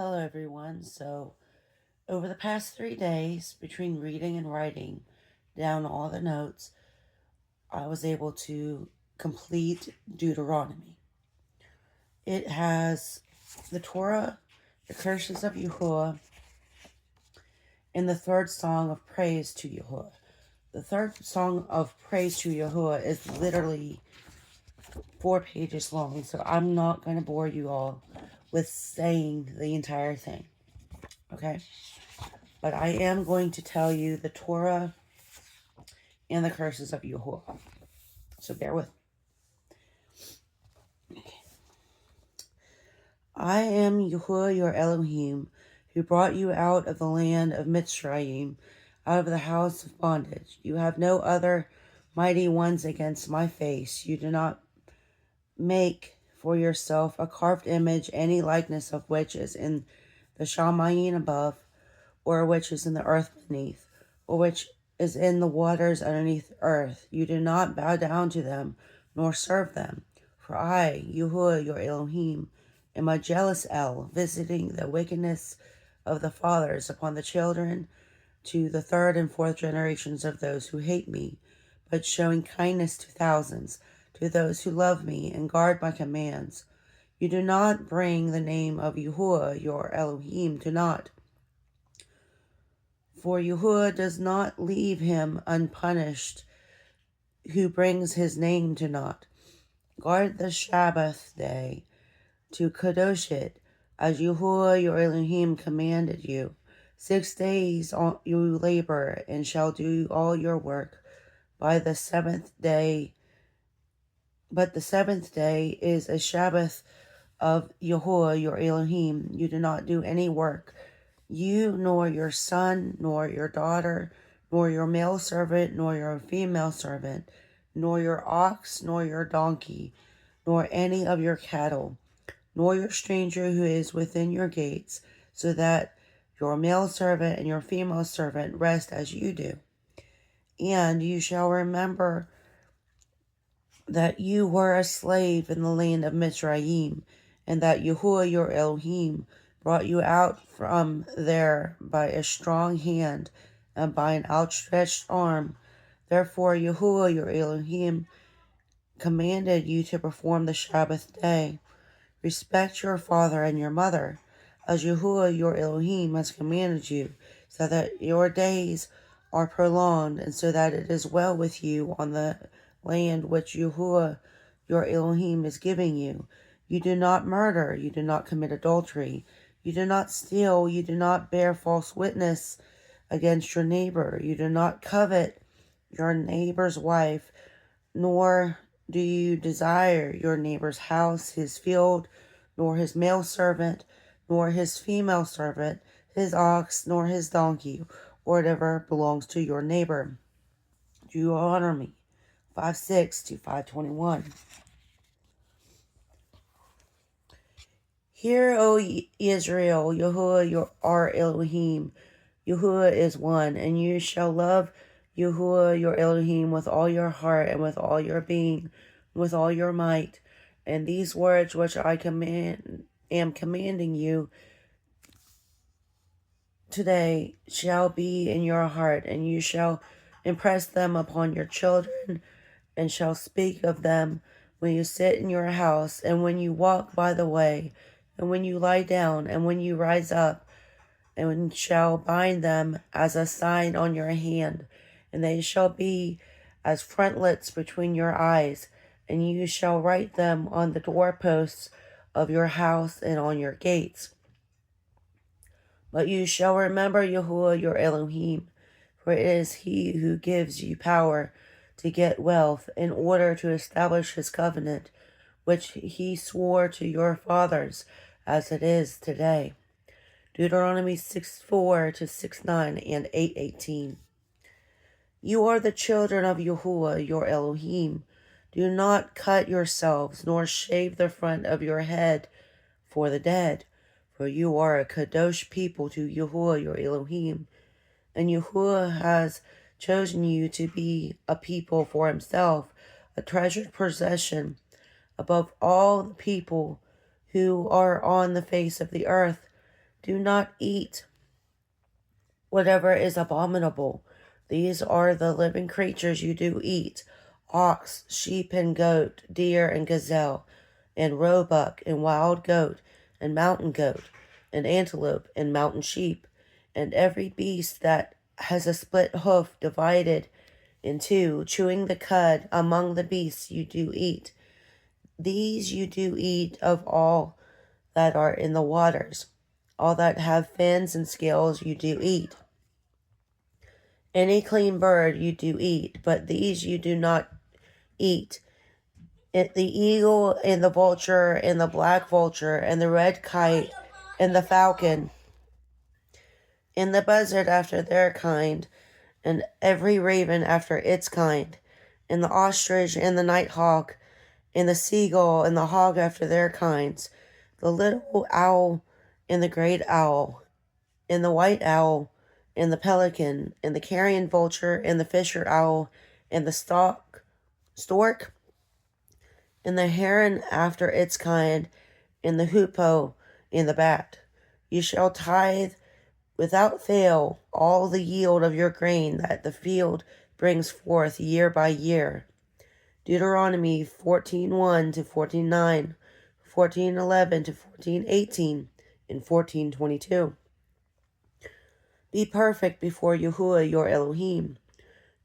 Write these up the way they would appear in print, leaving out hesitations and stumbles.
Hello, everyone. So, over the past 3 days, between reading and writing down all the notes, I was able to complete Deuteronomy. It has the Torah, the curses of Yahuwah, and the third song of praise to Yahuwah. The third song of praise to Yahuwah is literally 4 pages long, so I'm not going to bore you all with saying the entire thing. Okay? But I am going to tell you the Torah and the curses of Yahuwah. So bear with me. I am Yahuwah your Elohim, who brought you out of the land of Mitzrayim, out of the house of bondage. You have no other mighty ones against my face. You do not make for yourself a carved image, any likeness of which is in the Shamayim above, or which is in the earth beneath, or which is in the waters underneath the earth. You do not bow down to them, nor serve them. For I, Yahuwah your Elohim, am a jealous El, visiting the wickedness of the fathers upon the children to the third and fourth generations of those who hate me, but showing kindness to thousands, to those who love me and guard my commands. You do not bring the name of Yahuwah your Elohim to naught, for Yahuwah does not leave him unpunished who brings his name to naught. Guard the Sabbath day to kadosh it, as Yahuwah your Elohim commanded you. 6 days you labor and shall do all your work. But the seventh day is a Sabbath of Yahuwah your Elohim. You do not do any work, you nor your son, nor your daughter, nor your male servant, nor your female servant, nor your ox, nor your donkey, nor any of your cattle, nor your stranger who is within your gates, so that your male servant and your female servant rest as you do. And you shall remember that you were a slave in the land of Mitzrayim, and that Yahuwah your Elohim brought you out from there by a strong hand and by an outstretched arm. Therefore Yahuwah your Elohim commanded you to perform the Sabbath day. Respect your father and your mother, as Yahuwah your Elohim has commanded you, so that your days are prolonged, and so that it is well with you on the land which Yahuwah your Elohim is giving you. You do not murder, you do not commit adultery, you do not steal, you do not bear false witness against your neighbor, you do not covet your neighbor's wife, nor do you desire your neighbor's house, his field, nor his male servant, nor his female servant, his ox, nor his donkey, or whatever belongs to your neighbor. Deuteronomy 5:6 to 5:21. Hear, O Israel, Yahuwah our Elohim. Yahuwah is one, and you shall love Yahuwah your Elohim with all your heart and with all your being, with all your might. And these words which I am commanding you today shall be in your heart, and you shall impress them upon your children, and shall speak of them when you sit in your house, and when you walk by the way, and when you lie down, and when you rise up, and shall bind them as a sign on your hand, and they shall be as frontlets between your eyes, and you shall write them on the doorposts of your house and on your gates. But you shall remember Yahuwah your Elohim, for it is he who gives you power to get wealth, in order to establish his covenant, which he swore to your fathers, as it is today. Deuteronomy 6:4 to 6:9 and 8:18. You are the children of Yahuwah your Elohim. Do not cut yourselves, nor shave the front of your head for the dead, for you are a kadosh people to Yahuwah your Elohim, and Yahuwah has chosen you to be a people for himself, a treasured possession above all the people who are on the face of the earth. Do not eat whatever is abominable. These are the living creatures you do eat: ox, sheep and goat, deer and gazelle, and roebuck, and wild goat, and mountain goat, and antelope, and mountain sheep, and every beast that has a split hoof divided in two, chewing the cud. Among the beasts you do eat. These you do eat of all that are in the waters. All that have fins and scales you do eat. Any clean bird you do eat, but these you do not eat: the eagle, and the vulture, and the black vulture, and the red kite, and the falcon, and the buzzard after their kind, and every raven after its kind, and the ostrich, and the nighthawk, and the seagull, and the hog after their kinds, the little owl, and the great owl, and the white owl, and the pelican, and the carrion vulture, and the fisher owl, and the stork, and the heron after its kind, and the hoopoe, and the bat. You shall tithe without fail all the yield of your grain that the field brings forth year by year. Deuteronomy 14:1 to 14:9, 14:11 to 14:18, and 14:22. Be perfect before Yahuwah your Elohim.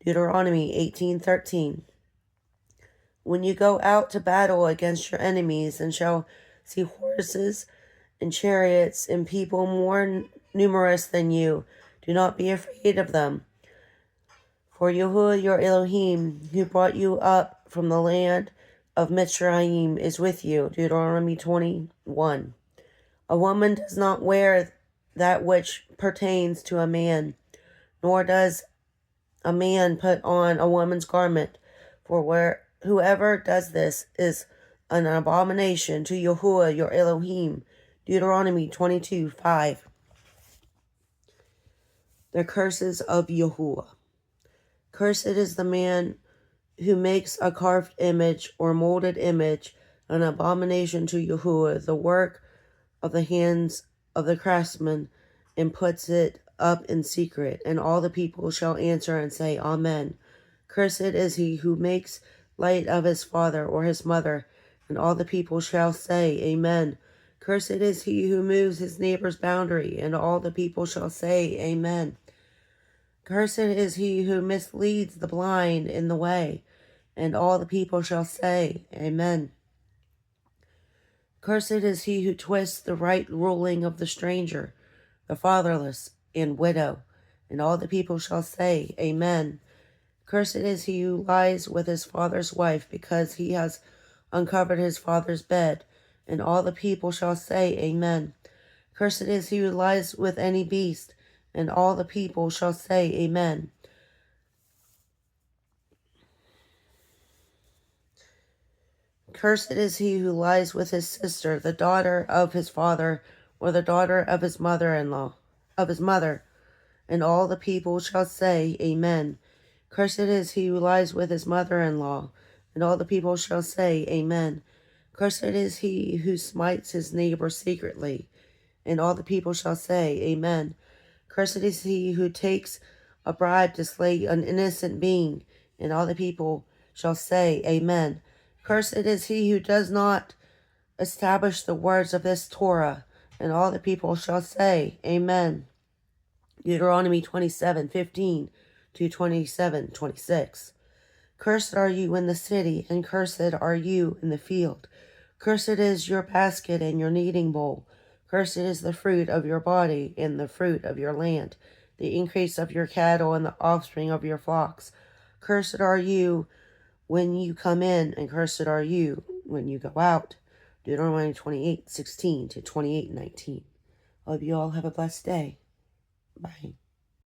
Deuteronomy 18:13. When you go out to battle against your enemies, and shall see horses and chariots and people more numerous than you, do not be afraid of them. For Yahuwah your Elohim, who brought you up from the land of Mitzrayim, is with you. Deuteronomy 21. A woman does not wear that which pertains to a man, nor does a man put on a woman's garment. For whoever does this is an abomination to Yahuwah your Elohim. Deuteronomy 22:5. The curses of Yahuwah. Cursed is the man who makes a carved image or molded image, an abomination to Yahuwah, the work of the hands of the craftsman, and puts it up in secret. And all the people shall answer and say, Amen. Cursed is he who makes light of his father or his mother, and all the people shall say, Amen. Cursed is he who moves his neighbor's boundary, and all the people shall say, Amen. Cursed is he who misleads the blind in the way, and all the people shall say, Amen. Cursed is he who twists the right ruling of the stranger, the fatherless, and widow, and all the people shall say, Amen. Cursed is he who lies with his father's wife, because he has uncovered his father's bed, and all the people shall say, Amen. Cursed is he who lies with any beast, and all the people shall say, Amen. Cursed is he who lies with his sister, the daughter of his father, or the daughter of his mother-in-law, and all the people shall say, Amen. Cursed is he who lies with his mother-in-law, and all the people shall say, Amen. Cursed is he who smites his neighbor secretly, and all the people shall say, Amen. Cursed is he who takes a bribe to slay an innocent being, and all the people shall say, Amen. Cursed is he who does not establish the words of this Torah, and all the people shall say, Amen. Deuteronomy 27:15 to 27:26. Cursed are you in the city, and cursed are you in the field. Cursed is your basket and your kneading bowl. Cursed is the fruit of your body and the fruit of your land, the increase of your cattle and the offspring of your flocks. Cursed are you when you come in, and cursed are you when you go out. Deuteronomy 28:16 to 28:19. Hope you all have a blessed day. Bye.